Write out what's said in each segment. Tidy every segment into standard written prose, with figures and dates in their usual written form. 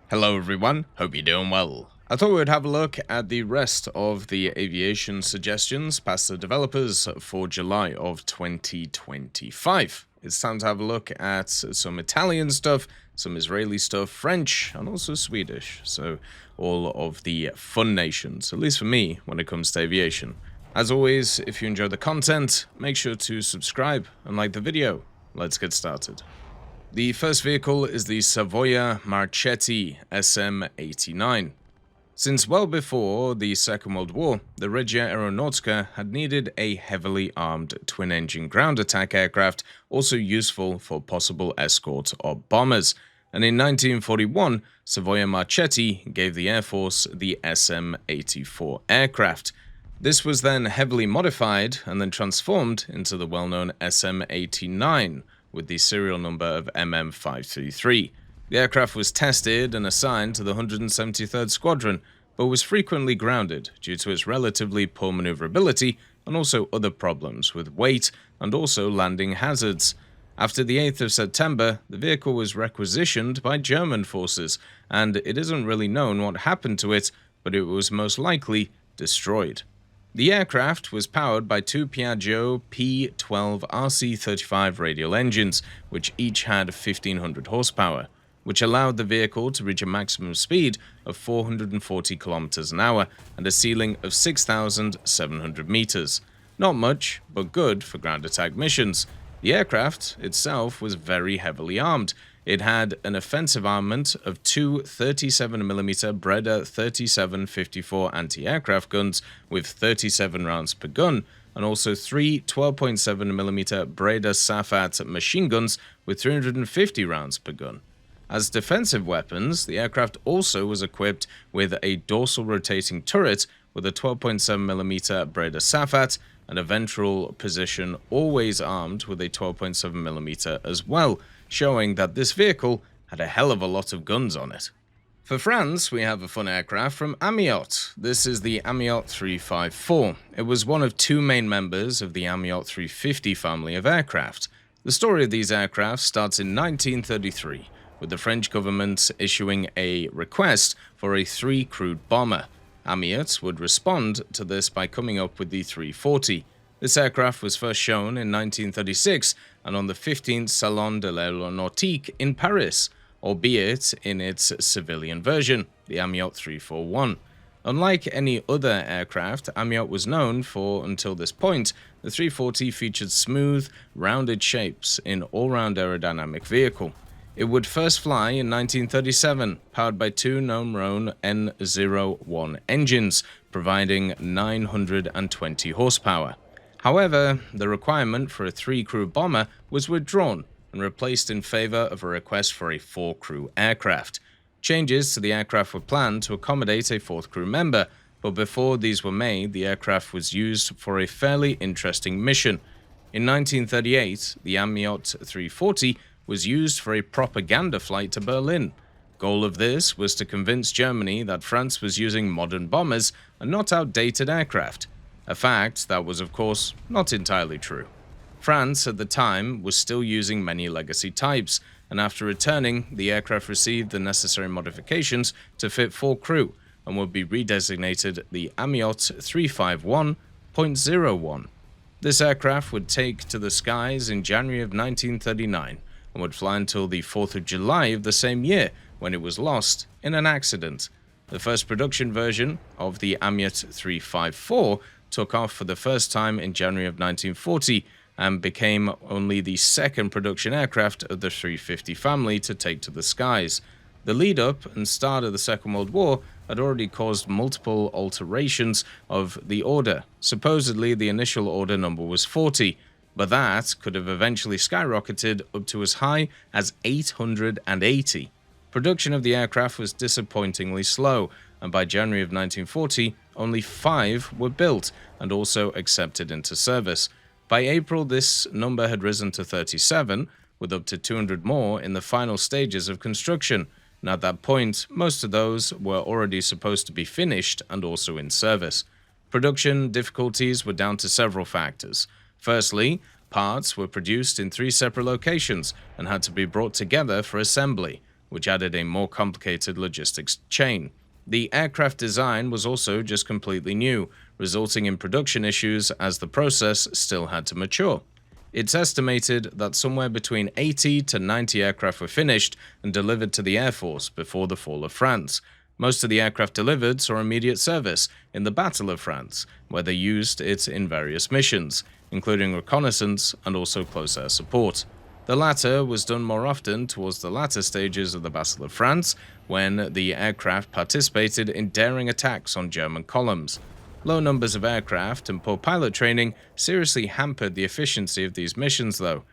Hello everyone, hope you're doing well. I thought we'd have a look at the rest of the aviation suggestions past the developers for July of 2025. It's time to have a look at some Italian stuff, some Israeli stuff, French, and also Swedish. So all of the fun nations, at least for me, when it comes to aviation. As always, if you enjoy the content, make sure to subscribe and like the video. Let's get started. The first vehicle is the Savoia-Marchetti SM.89. Since well before the Second World War, the Regia Aeronautica had needed a heavily armed twin-engine ground attack aircraft, also useful for possible escort or bombers. And in 1941, Savoia-Marchetti gave the Air Force the SM-84 aircraft. This was then heavily modified and then transformed into the well-known SM-89, with the serial number of MM533. The aircraft was tested and assigned to the 173rd Squadron, but was frequently grounded due to its relatively poor maneuverability and also other problems with weight and also landing hazards. After the 8th of September, the vehicle was requisitioned by German forces, and it isn't really known what happened to it, but it was most likely destroyed. The aircraft was powered by two Piaggio P12 RC35 radial engines, which each had 1500 horsepower, which allowed the vehicle to reach a maximum speed of 440 km an hour and a ceiling of 6,700 meters. Not much, but good for ground attack missions. The aircraft itself was very heavily armed. It had an offensive armament of two 37mm Breda 3754 anti-aircraft guns with 37 rounds per gun, and also three 12.7mm Breda Safat machine guns with 350 rounds per gun. As defensive weapons, the aircraft also was equipped with a dorsal rotating turret with a 12.7mm Breda Safat and a ventral position always armed with a 12.7mm as well, showing that this vehicle had a hell of a lot of guns on it. For France, we have a fun aircraft from Amiot. This is the Amiot 354. It was one of two main members of the Amiot 350 family of aircraft. The story of these aircraft starts in 1933, with the French government issuing a request for a three-crewed bomber. Amiot would respond to this by coming up with the 340. This aircraft was first shown in 1936 and on the 15th Salon de l'Aéronautique in Paris, albeit in its civilian version, the Amiot 341. Unlike any other aircraft Amiot was known for until this point, the 340 featured smooth, rounded shapes in all-round aerodynamic vehicle. It would first fly in 1937, powered by two Nomron N01 engines, providing 920 horsepower. However, the requirement for a three-crew bomber was withdrawn and replaced in favor of a request for a four-crew aircraft. Changes to the aircraft were planned to accommodate a fourth crew member, but before these were made, the aircraft was used for a fairly interesting mission. In 1938, the Amiot 340 was used for a propaganda flight to Berlin. Goal of this was to convince Germany that France was using modern bombers and not outdated aircraft. A fact that was, of course, not entirely true. France, at the time, was still using many legacy types, and after returning, the aircraft received the necessary modifications to fit four crew and would be redesignated the Amiot 351.01. This aircraft would take to the skies in January of 1939 and would fly until the 4th of July of the same year, when it was lost in an accident. The first production version of the Amiot 354 took off for the first time in January of 1940 and became only the second production aircraft of the 350 family to take to the skies. The lead-up and start of the Second World War had already caused multiple alterations of the order. Supposedly, the initial order number was 40, but that could have eventually skyrocketed up to as high as 880. Production of the aircraft was disappointingly slow, and by January of 1940, only 5 were built and also accepted into service. By April, this number had risen to 37, with up to 200 more in the final stages of construction, and at that point, most of those were already supposed to be finished and also in service. Production difficulties were down to several factors. Firstly, parts were produced in 3 separate locations and had to be brought together for assembly. which added a more complicated logistics chain. The aircraft design was also just completely new, resulting in production issues as the process still had to mature. It's estimated that somewhere between 80 to 90 aircraft were finished and delivered to the Air Force before the fall of France. Most of the aircraft delivered saw immediate service in the Battle of France, where they used it in various missions, including reconnaissance and also close air support. The latter was done more often towards the latter stages of the Battle of France, when the aircraft participated in daring attacks on German columns. Low numbers of aircraft and poor pilot training seriously hampered the efficiency of these missions, though.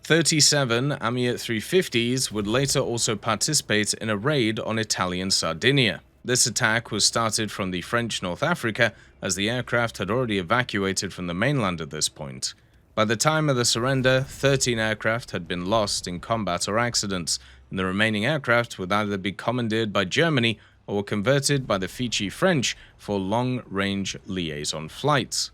37 Amiot 350s would later also participate in a raid on Italian Sardinia. This attack was started from the French North Africa, as the aircraft had already evacuated from the mainland at this point. By the time of the surrender, 13 aircraft had been lost in combat or accidents, and the remaining aircraft would either be commandeered by Germany or were converted by the Vichy French for long-range liaison flights.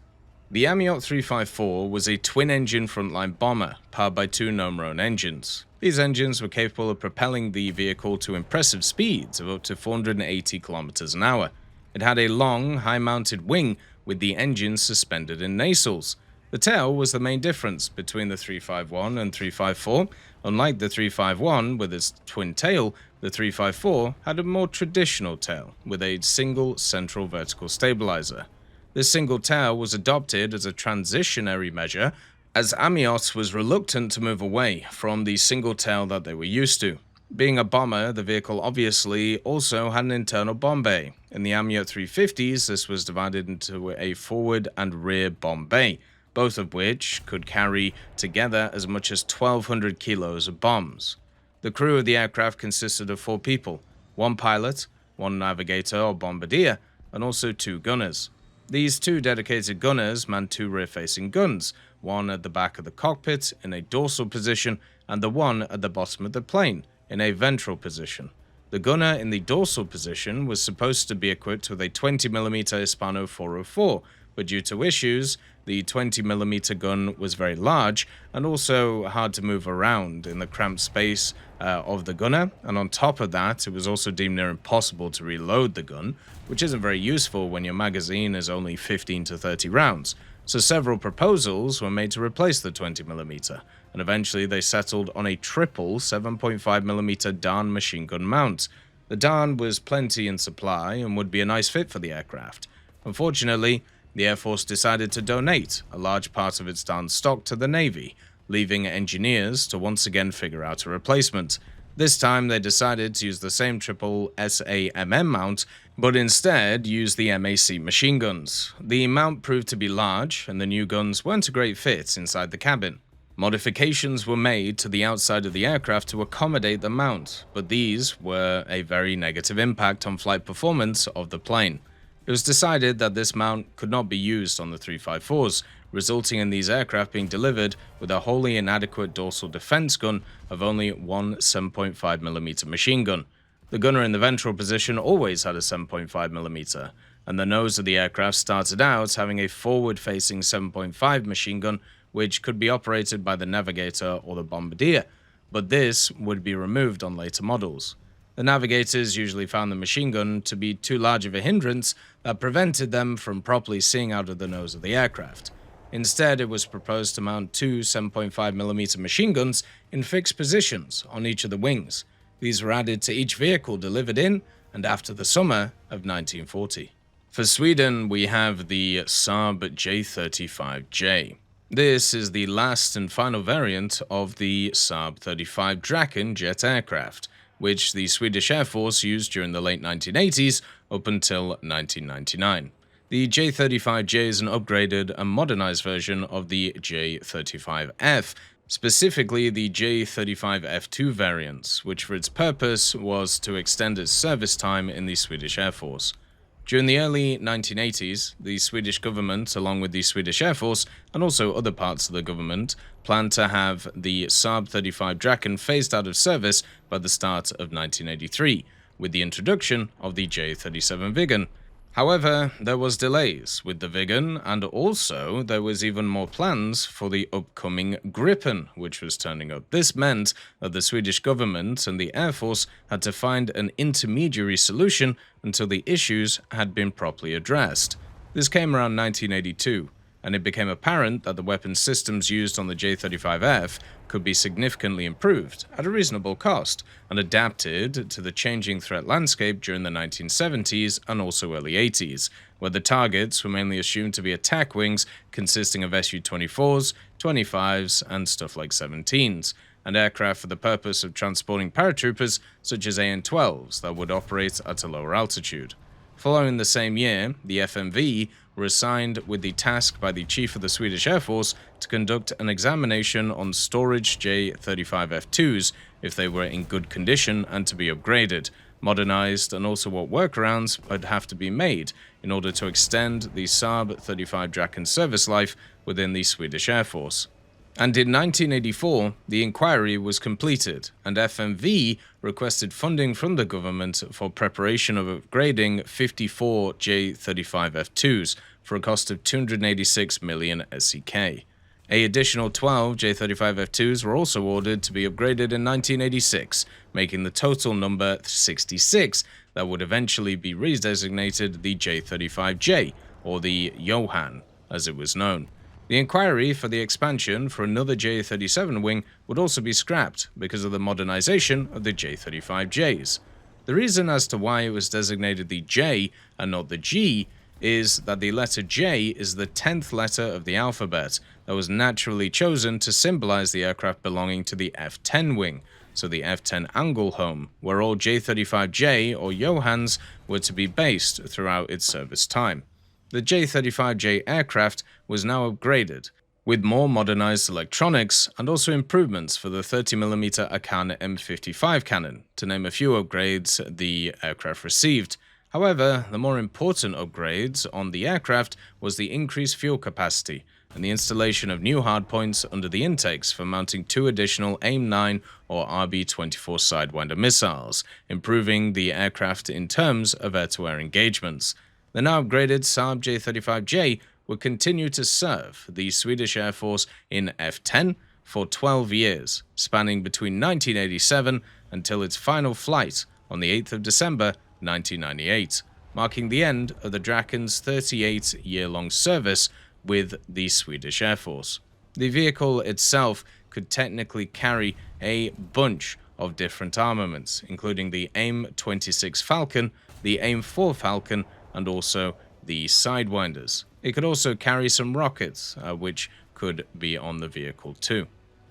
The Amiot 354 was a twin-engine frontline bomber, powered by two Nomron engines. These engines were capable of propelling the vehicle to impressive speeds of up to 480 km an hour. It had a long, high-mounted wing with the engines suspended in nacelles. The tail was the main difference between the 351 and 354. Unlike the 351 with its twin tail, the 354 had a more traditional tail with a single central vertical stabilizer. This single tail was adopted as a transitionary measure, as Amiot was reluctant to move away from the single tail that they were used to. Being a bomber, the vehicle obviously also had an internal bomb bay. In the Amiot 350s, this was divided into a forward and rear bomb bay, both of which could carry together as much as 1,200 kilos of bombs. The crew of the aircraft consisted of 4 people, 1 pilot, 1 navigator or bombardier, and also 2 gunners. These 2 dedicated gunners manned 2 rear-facing guns, one at the back of the cockpit in a dorsal position and the one at the bottom of the plane in a ventral position. The gunner in the dorsal position was supposed to be equipped with a 20mm Hispano 404, but due to issues, the 20mm gun was very large and also hard to move around in the cramped space of the gunner, and on top of that, it was also deemed near impossible to reload the gun, which isn't very useful when your magazine is only 15 to 30 rounds. So several proposals were made to replace the 20mm, and eventually they settled on a triple 7.5mm Dahn machine gun mount. The Dahn was plenty in supply and would be a nice fit for the aircraft. Unfortunately, the Air Force decided to donate a large part of its Dahn stock to the Navy, leaving engineers to once again figure out a replacement. This time they decided to use the same triple SAAM mount, but instead use the MAC machine guns. The mount proved to be large, and the new guns weren't a great fit inside the cabin. Modifications were made to the outside of the aircraft to accommodate the mount, but these were a very negative impact on flight performance of the plane. It was decided that this mount could not be used on the 354s, resulting in these aircraft being delivered with a wholly inadequate dorsal defense gun of only one 7.5mm machine gun. The gunner in the ventral position always had a 7.5mm, and the nose of the aircraft started out having a forward-facing 7.5 machine gun, which could be operated by the navigator or the bombardier, but this would be removed on later models. The navigators usually found the machine gun to be too large of a hindrance that prevented them from properly seeing out of the nose of the aircraft. Instead, it was proposed to mount 2 7.5mm machine guns in fixed positions on each of the wings. These were added to each vehicle delivered in and after the summer of 1940. For Sweden, we have the SAAB J35J. This is the last and final variant of the SAAB 35 Draken jet aircraft, which the Swedish Air Force used during the late 1980s up until 1999. The J35J is an upgraded and modernized version of the J35F, specifically the J35F2 variants, which for its purpose was to extend its service time in the Swedish Air Force. During the early 1980s, the Swedish government, along with the Swedish Air Force and also other parts of the government, planned to have the SAAB 35 Draken phased out of service by the start of 1983, with the introduction of the J37 Viggen. However, there was delays with the Viggen, and also there was even more plans for the upcoming Gripen, which was turning up. This meant that the Swedish government and the Air Force had to find an intermediary solution until the issues had been properly addressed. This came around 1982, and it became apparent that the weapon systems used on the J-35F could be significantly improved at a reasonable cost and adapted to the changing threat landscape during the 1970s and also early 80s, where the targets were mainly assumed to be attack wings consisting of Su-24s, 25s, and stuff like 17s, and aircraft for the purpose of transporting paratroopers such as AN-12s that would operate at a lower altitude. Following the same year, the FMV were assigned with the task by the Chief of the Swedish Air Force to conduct an examination on storage J-35F2s if they were in good condition and to be upgraded, modernized, and also what workarounds would have to be made in order to extend the SAAB 35 Draken service life within the Swedish Air Force. And in 1984, the inquiry was completed, and FMV requested funding from the government for preparation of upgrading 54 J-35F2s for a cost of 286 million SEK. An additional 12 J-35F2s were also ordered to be upgraded in 1986, making the total number 66 that would eventually be redesignated the J-35J, or the Johan, as it was known. The inquiry for the expansion for another J-37 wing would also be scrapped because of the modernization of the J-35Js. The reason as to why it was designated the J and not the G is that the letter J is the 10th letter of the alphabet that was naturally chosen to symbolize the aircraft belonging to the F-10 wing, so the F-10 Angelholm, where all J-35J or Johans were to be based throughout its service time. The J-35J aircraft was now upgraded, with more modernized electronics and also improvements for the 30mm Akan M55 cannon, to name a few upgrades the aircraft received. However, the more important upgrades on the aircraft was the increased fuel capacity and the installation of new hardpoints under the intakes for mounting 2 additional AIM-9 or RB-24 Sidewinder missiles, improving the aircraft in terms of air-to-air engagements. The now upgraded SAAB J-35J would continue to serve the Swedish Air Force in F-10 for 12 years, spanning between 1987 until its final flight on the 8th of December 1998, marking the end of the Draken's 38-year-long service with the Swedish Air Force. The vehicle itself could technically carry a bunch of different armaments, including the AIM-26 Falcon, the AIM-4 Falcon, and also the Sidewinders. It could also carry some rockets, which could be on the vehicle too.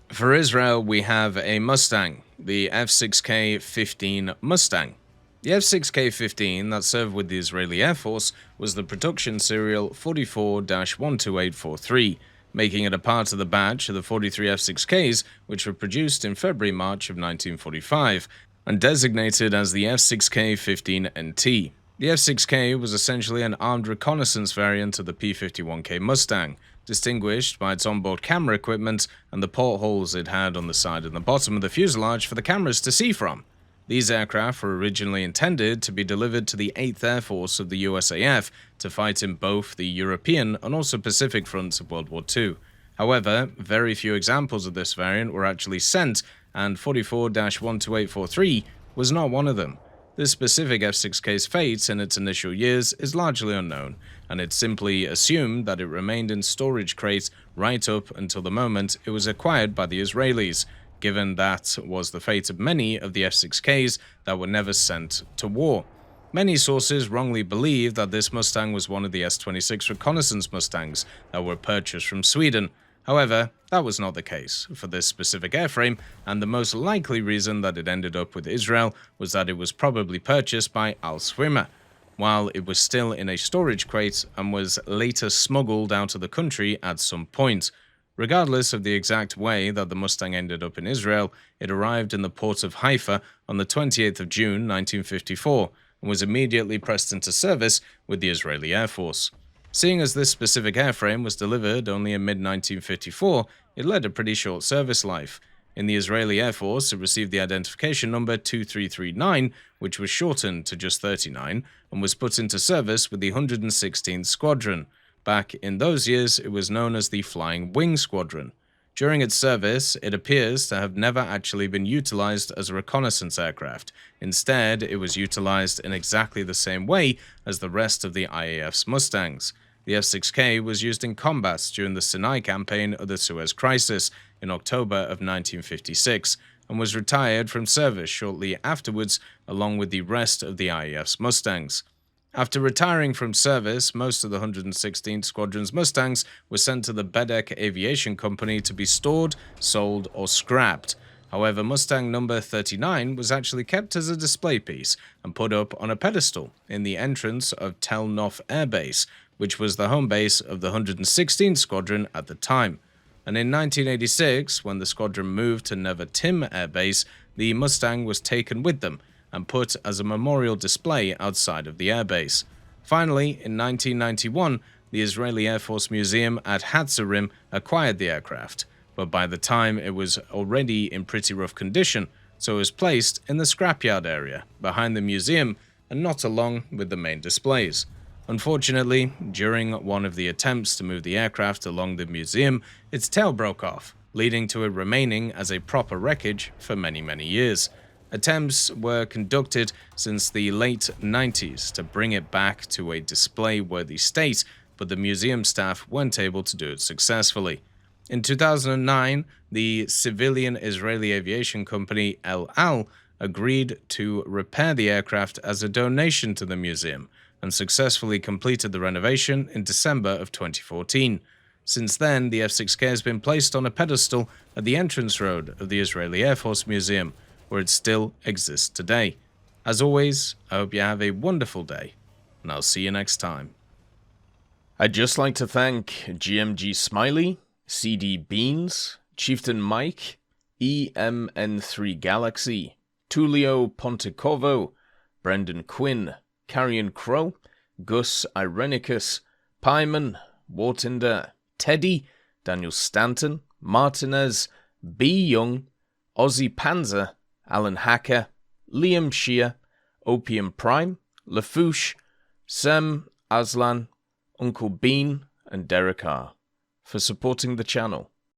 For Israel, we have a Mustang, the F6K-15 Mustang. The F6K-15 that served with the Israeli Air Force was the production serial 44-12843, making it a part of the batch of the 43 F6Ks which were produced in February-March of 1945, and designated as the F6K-15NT. The F6K was essentially an armed reconnaissance variant of the P-51K Mustang, distinguished by its onboard camera equipment and the portholes it had on the side and the bottom of the fuselage for the cameras to see from. These aircraft were originally intended to be delivered to the 8th Air Force of the USAF to fight in both the European and also Pacific fronts of World War II. However, very few examples of this variant were actually sent, and 44-12843 was not one of them. This specific F6K's fate in its initial years is largely unknown, and it's simply assumed that it remained in storage crates right up until the moment it was acquired by the Israelis, given that was the fate of many of the F6Ks that were never sent to war. Many sources wrongly believe that this Mustang was one of the S-26 reconnaissance Mustangs that were purchased from Sweden. However, that was not the case for this specific airframe, and the most likely reason that it ended up with Israel was that it was probably purchased by Al-Swimmer, while it was still in a storage crate and was later smuggled out of the country at some point. Regardless of the exact way that the Mustang ended up in Israel, it arrived in the port of Haifa on the 28th of June 1954 and was immediately pressed into service with the Israeli Air Force. Seeing as this specific airframe was delivered only in mid-1954, it led a pretty short service life. In the Israeli Air Force, it received the identification number 2339, which was shortened to just 39, and was put into service with the 116th Squadron. Back in those years, it was known as the Flying Wing Squadron. During its service, it appears to have never actually been utilized as a reconnaissance aircraft. Instead, it was utilized in exactly the same way as the rest of the IAF's Mustangs. The F-6K was used in combat during the Sinai campaign of the Suez Crisis in October of 1956 and was retired from service shortly afterwards along with the rest of the IAF's Mustangs. After retiring from service, most of the 116th Squadron's Mustangs were sent to the Bedek Aviation Company to be stored, sold, or scrapped. However, Mustang number 39 was actually kept as a display piece and put up on a pedestal in the entrance of Tel Nof Air Base, which was the home base of the 116th Squadron at the time. And in 1986, when the squadron moved to Neve Tim Air Base, the Mustang was taken with them and put as a memorial display outside of the airbase. Finally, in 1991, the Israeli Air Force Museum at Hatzerim acquired the aircraft, but by the time it was already in pretty rough condition, so it was placed in the scrapyard area behind the museum and not along with the main displays. Unfortunately, during one of the attempts to move the aircraft along the museum, its tail broke off, leading to it remaining as a proper wreckage for many years. Attempts were conducted since the late 90s to bring it back to a display-worthy state, but the museum staff weren't able to do it successfully. In 2009, the civilian Israeli aviation company El Al agreed to repair the aircraft as a donation to the museum and successfully completed the renovation in December of 2014. Since then, the F-6K has been placed on a pedestal at the entrance road of the Israeli Air Force Museum, where it still exists today. As always, I hope you have a wonderful day, and I'll see you next time. I'd just like to thank GMG Smiley, CD Beans, Chieftain Mike, EMN3 Galaxy, Tulio Pontecovo, Brendan Quinn, Carrion Crow, Gus Irenicus, Pyman, Warthunder, Teddy, Daniel Stanton, Martinez, B. Young, Ozzy Panzer, Alan Hacker, Liam Shear, Opium Prime, Lafouche, Sem, Aslan, Uncle Bean, and Derek R. for supporting the channel.